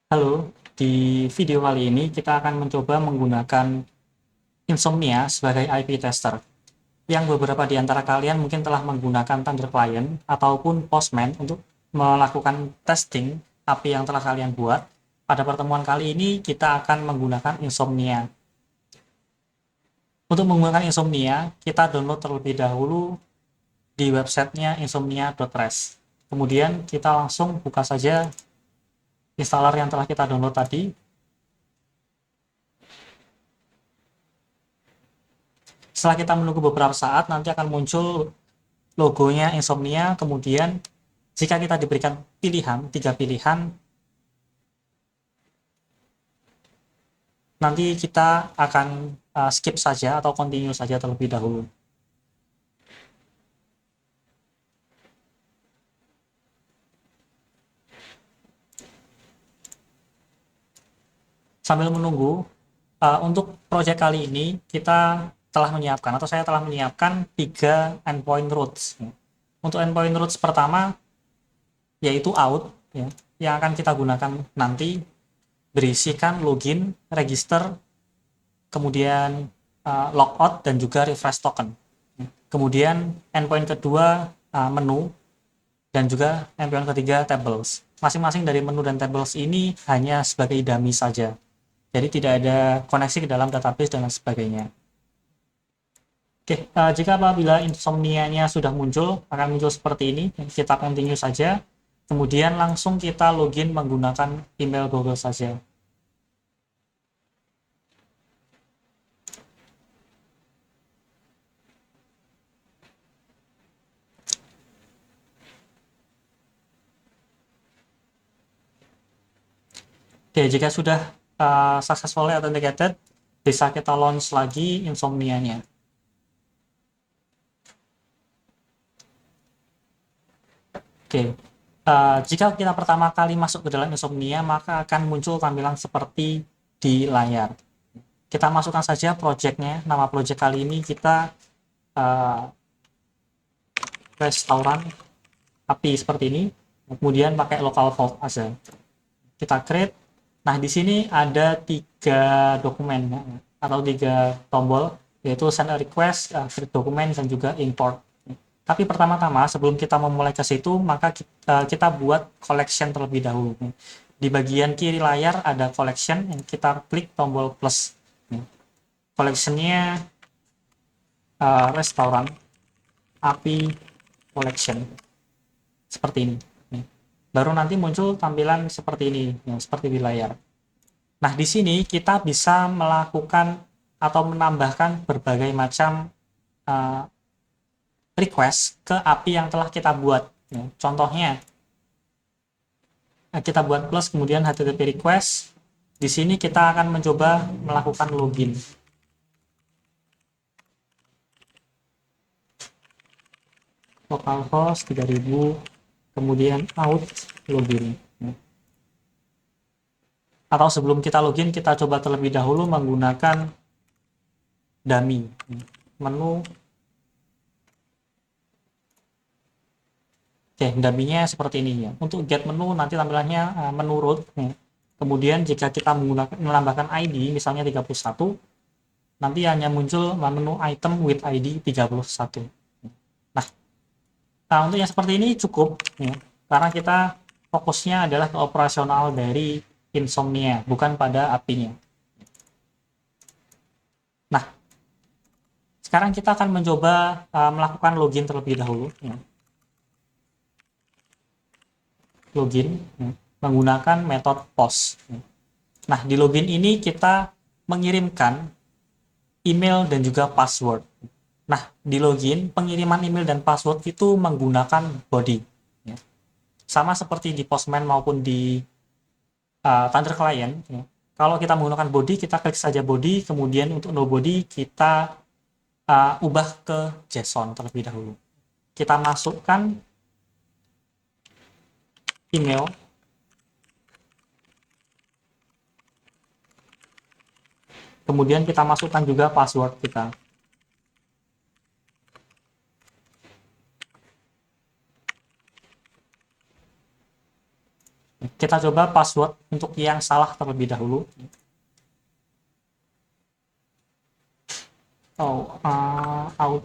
Halo, di video kali ini kita akan mencoba menggunakan Insomnia sebagai IP tester. Yang beberapa di antara kalian mungkin telah menggunakan Thunder Client ataupun Postman untuk melakukan testing API yang telah kalian buat. Pada pertemuan kali ini kita akan menggunakan Insomnia. Untuk menggunakan Insomnia, kita download terlebih dahulu di websitenya insomnia.res. Kemudian kita langsung buka saja installer yang telah kita download tadi. Setelah kita menunggu beberapa saat, nanti akan muncul logonya Insomnia. Kemudian jika kita diberikan pilihan, 3 pilihan, nanti kita akan skip saja atau continue saja terlebih dahulu. Sambil menunggu, untuk project kali ini kita telah menyiapkan atau saya telah menyiapkan 3 endpoint routes. Untuk endpoint routes pertama yaitu out, ya, yang akan kita gunakan nanti berisikan login, register, kemudian logout dan juga refresh token. Kemudian endpoint kedua menu, dan juga endpoint ketiga tables. Masing-masing dari menu dan tables ini hanya sebagai dummy saja. Jadi tidak ada koneksi ke dalam database dan lain sebagainya. Oke, jika apabila insomnia-nya sudah muncul, akan muncul seperti ini. Kita continue saja. Kemudian langsung kita login menggunakan email Google saja. Oke, jika sudah successfully authenticated, bisa kita launch lagi Insomnia-nya. Oke, jika kita pertama kali masuk ke dalam Insomnia, maka akan muncul tampilan seperti di layar. Kita masukkan saja project-nya. Nama project kali ini kita restoran API seperti ini. Kemudian pakai localhost aja. Kita create. Nah, di sini ada 3 dokumen atau 3 tombol, yaitu send a request, create dokumen, dan juga import. Tapi pertama-tama sebelum kita memulai ke situ, maka kita buat collection terlebih dahulu. Di bagian kiri layar ada collection, yang kita klik tombol plus. Collectionnya restoran API collection seperti ini. Baru nanti muncul tampilan seperti ini, seperti di layar. Nah, di sini kita bisa melakukan atau menambahkan berbagai macam request ke API yang telah kita buat. Contohnya, kita buat plus kemudian HTTP request. Di sini kita akan mencoba melakukan login. Localhost 3000, kemudian out login. Atau sebelum kita login, kita coba terlebih dahulu menggunakan dummy. Menu. Oke, dummy-nya seperti ini ya. Untuk get menu nanti tampilannya menu root. Kemudian jika kita menambahkan ID, misalnya 31, nanti hanya muncul menu item with ID 31. Nah, untuk yang seperti ini cukup, ya, karena kita fokusnya adalah ke operasional dari Insomnia, bukan pada API-nya. Nah, sekarang kita akan mencoba melakukan login terlebih dahulu. Ya. Login ya, menggunakan metode post. Ya. Nah, di login ini kita mengirimkan email dan juga password. Nah, di login, pengiriman email dan password itu menggunakan body. Ya. Sama seperti di Postman maupun di Thunder Client. Ya. Kalau kita menggunakan body, kita klik saja body, kemudian untuk nobody kita ubah ke JSON terlebih dahulu. Kita masukkan email, kemudian kita masukkan juga password kita. kita coba password untuk yang salah terlebih dahulu. Out.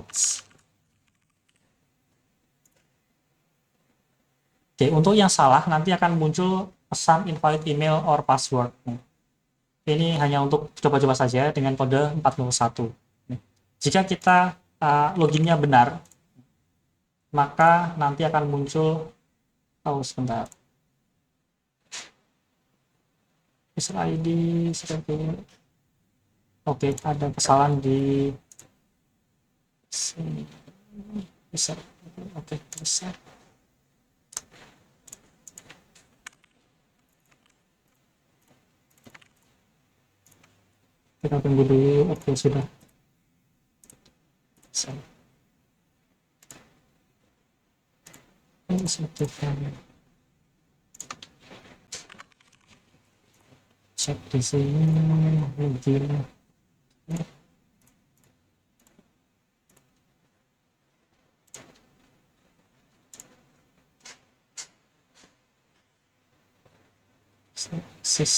Oke, untuk yang salah nanti akan muncul pesan invalid email or password. Ini hanya untuk coba-coba saja dengan kode 401. Jika kita loginnya benar, maka nanti akan muncul, sebentar, user ID seperti ini. Oke, ada kesalahan di sini. Bisa. Oke, bisa. Kita tunggu dulu. Oke, sudah. Cek di sini mungkin. Sis.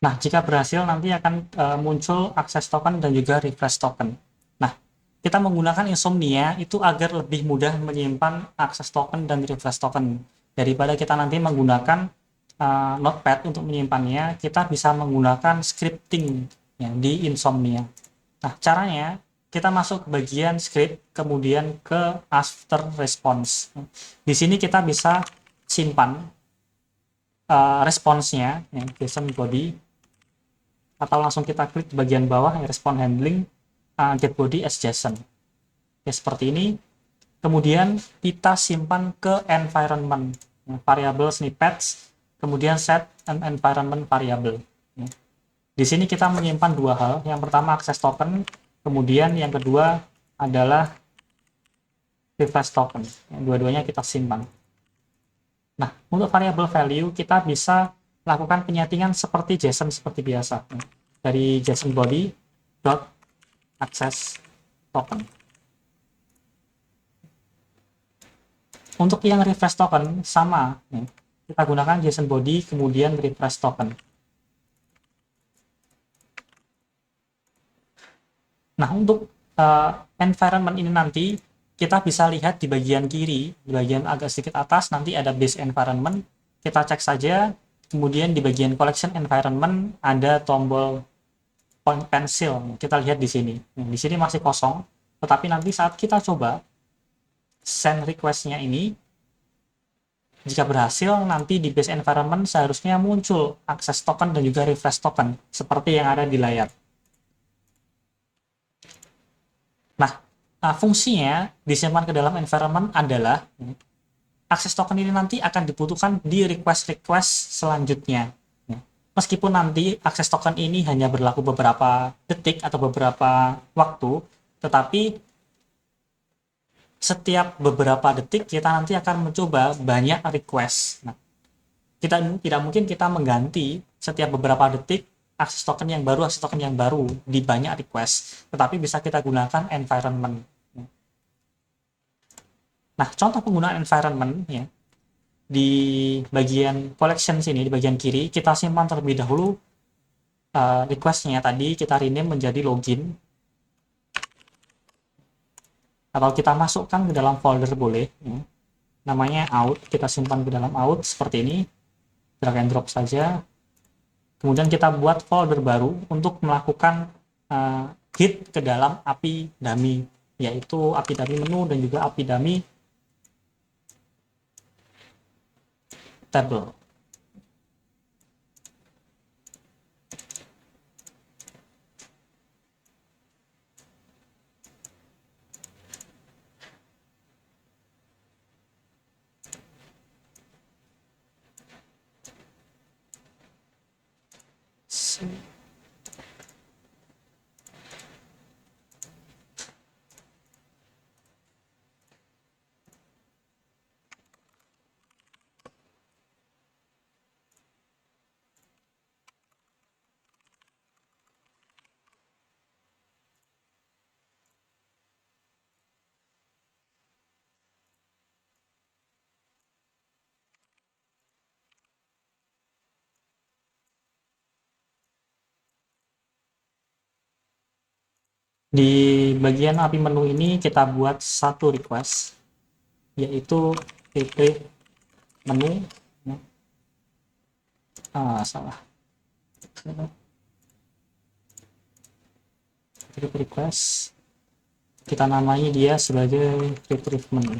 Nah, jika berhasil nanti akan muncul akses token dan juga refresh token. Nah, kita menggunakan Insomnia itu agar lebih mudah menyimpan akses token dan refresh token. Daripada kita nanti menggunakan Notepad untuk menyimpannya, kita bisa menggunakan scripting ya, di Insomnia. Nah, caranya kita masuk ke bagian script, kemudian ke after response. Di sini kita bisa simpan responsnya, ya, JSON body, atau langsung kita klik di bagian bawah ya, respond handling get body as JSON. Ya, seperti ini. Kemudian kita simpan ke environment, ya, variable snippets, kemudian set an environment variable. Ya. Di sini kita menyimpan dua hal. Yang pertama access token, kemudian yang kedua adalah refresh token. Ya, dua-duanya kita simpan. Nah, untuk variable value kita bisa lakukan penyetingan seperti JSON seperti biasa. Dari JSON body dot access token. Untuk yang refresh token sama, kita gunakan JSON body kemudian refresh token. Nah, untuk environment ini nanti kita bisa lihat di bagian kiri, di bagian agak sedikit atas nanti ada base environment. Kita cek saja. Kemudian di bagian collection environment ada tombol pensil. Kita lihat di sini. Di sini masih kosong. Tetapi nanti saat kita coba send request-nya ini, jika berhasil nanti di base environment seharusnya muncul akses token dan juga refresh token seperti yang ada di layar. Nah, fungsinya disimpan ke dalam environment adalah akses token ini nanti akan dibutuhkan di request-request selanjutnya. Meskipun nanti akses token ini hanya berlaku beberapa detik atau beberapa waktu, tetapi setiap beberapa detik kita nanti akan mencoba banyak request. Nah, kita tidak mungkin kita mengganti setiap beberapa detik akses token yang baru di banyak request, tetapi bisa kita gunakan environment. Nah, contoh penggunaan environment ya, di bagian collection sini, di bagian kiri, kita simpan terlebih dahulu requestnya tadi, kita rename menjadi login, atau kita masukkan ke dalam folder boleh, ya. Namanya out, kita simpan ke dalam out seperti ini, drag and drop saja. Kemudian kita buat folder baru untuk melakukan hit ke dalam API dummy, yaitu API dummy menu dan juga API dummy table. Di bagian API menu ini kita buat satu request, yaitu retrieve menu. Salah. Retrieve request. Kita namai dia sebagai retrieve menu.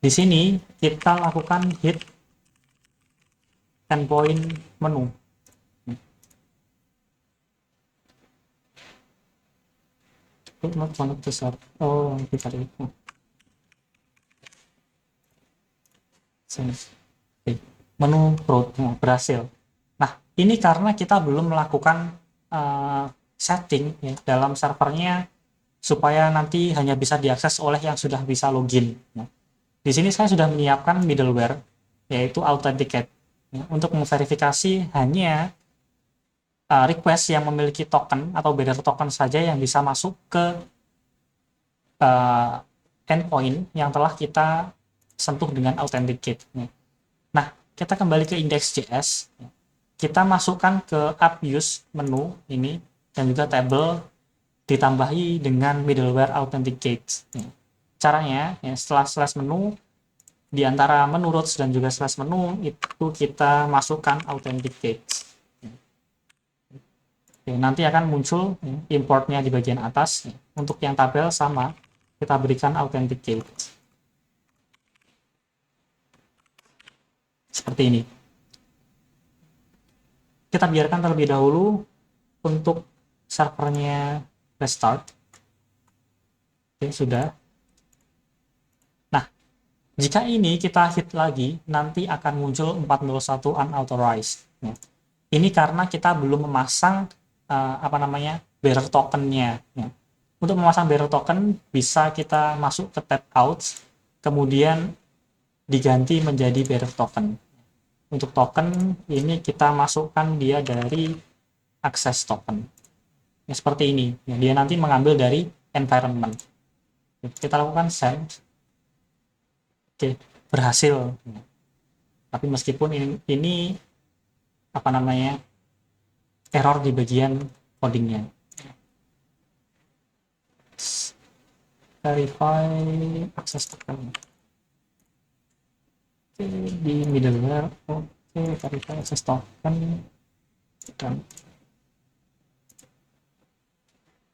Di sini kita lakukan hit endpoint menu. Not one of the sort. Oh, kita lihat. Menu root berhasil. Nah, ini karena kita belum melakukan setting ya, dalam servernya supaya nanti hanya bisa diakses oleh yang sudah bisa login. Ya. Di sini saya sudah menyiapkan middleware, yaitu Authenticate, ya, untuk memverifikasi hanya request yang memiliki token atau bearer token saja yang bisa masuk ke endpoint yang telah kita sentuh dengan Authenticate. Ya. Nah, kita kembali ke index.js, ya. Kita masukkan ke app use menu ini dan juga table ditambahi dengan middleware Authenticate. Ya. Caranya, ya, setelah slash menu, di antara menu routes dan juga slash menu itu kita masukkan Authenticate. Oke, nanti akan muncul importnya di bagian atas. Untuk yang tabel sama, kita berikan Authenticate. Seperti ini. Kita biarkan terlebih dahulu untuk servernya restart. Oke, sudah. Nah, jika ini kita hit lagi, nanti akan muncul 401 unauthorized. Ini karena kita belum memasang bearer tokennya. Ya. Untuk memasang bearer token bisa kita masuk ke tab out, kemudian diganti menjadi bearer token. Untuk token ini kita masukkan dia dari access token. Ya, seperti ini. Ya, dia nanti mengambil dari environment. Kita lakukan send. Oke, berhasil. Ya. Tapi meskipun ini error di bagian codingnya. Verify access token. Oke, di middleware. Oke, verify access token dan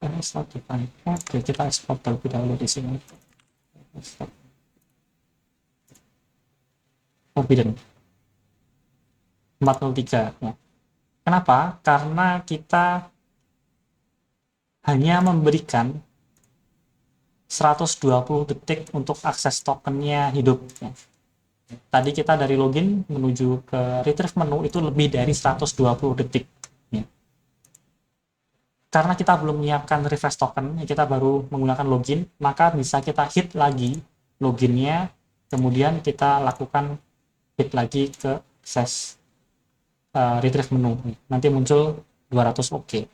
oke, kita export terlebih dahulu di sini. Forbidden 403. Ya. Kenapa? Karena kita hanya memberikan 120 detik untuk akses tokennya hidup. Ya. Tadi kita dari login menuju ke retrieve menu itu lebih dari 120 detik. Ya. Karena kita belum menyiapkan refresh token, kita baru menggunakan login, maka bisa kita hit lagi loginnya, kemudian kita lakukan hit lagi ke akses retrieve menu. Nanti muncul 200 OK.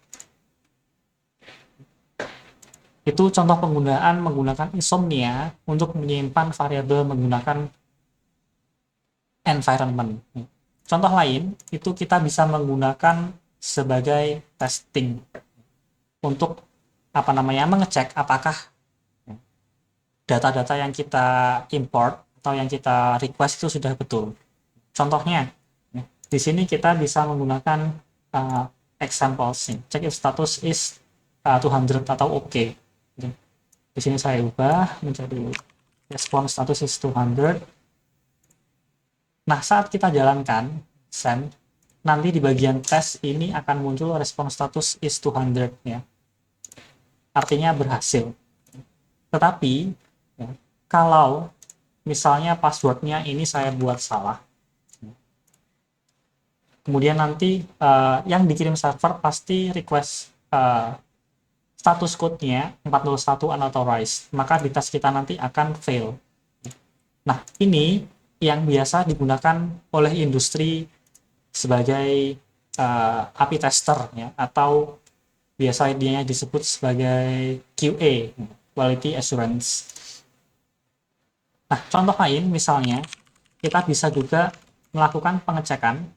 Itu contoh penggunaan menggunakan insomnia untuk menyimpan variabel menggunakan environment. Contoh lain, itu kita bisa menggunakan sebagai testing untuk mengecek apakah data-data yang kita import atau yang kita request itu sudah betul. Contohnya, di sini kita bisa menggunakan examples. Check if status is 200 atau oke. Okay. Di sini saya ubah menjadi response status is 200. Nah, saat kita jalankan send, nanti di bagian tes ini akan muncul response status is 200 ya. Artinya berhasil. Tetapi ya, kalau misalnya passwordnya ini saya buat salah, kemudian nanti yang dikirim server pasti request status code-nya 401 unauthorized, maka di tes kita nanti akan fail. Nah, ini yang biasa digunakan oleh industri sebagai API tester ya, atau biasanya disebut sebagai QA, quality assurance. Nah, contoh lain misalnya kita bisa juga melakukan pengecekan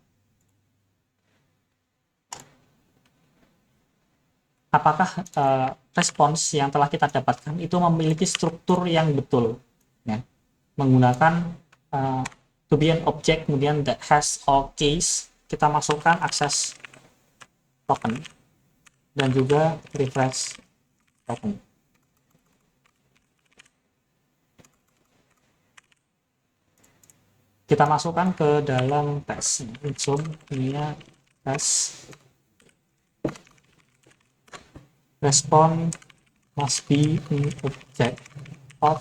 apakah respons yang telah kita dapatkan itu memiliki struktur yang betul ya, menggunakan to be an object, kemudian that has all case, kita masukkan access token dan juga refresh token. Kita masukkan ke dalam tes. Zoom ini ya, tes respond must be an object of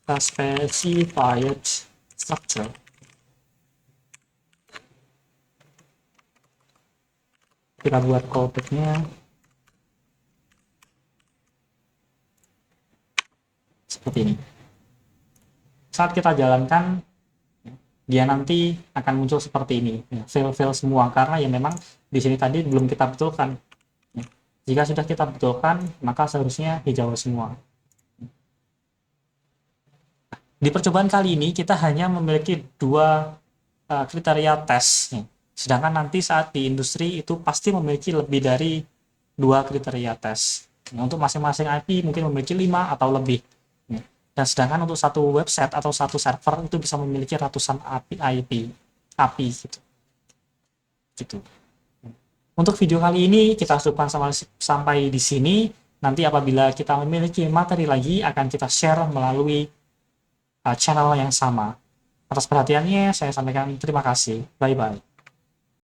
a specified structure. Kita buat callback-nya seperti ini. Saat kita jalankan, dia nanti akan muncul seperti ini, fail semua, karena ya memang di sini tadi belum kita betulkan. Jika sudah kita betulkan, maka seharusnya hijau semua. Di percobaan kali ini kita hanya memiliki dua kriteria tes, sedangkan nanti saat di industri itu pasti memiliki lebih dari dua kriteria tes. Untuk masing-masing IP mungkin memiliki 5 atau lebih. Dan sedangkan untuk satu website atau satu server itu bisa memiliki ratusan API gitu. Untuk video kali ini kita cukupkan sampai di sini. Nanti apabila kita memiliki materi lagi akan kita share melalui channel yang sama. Atas perhatiannya saya sampaikan terima kasih. Bye bye.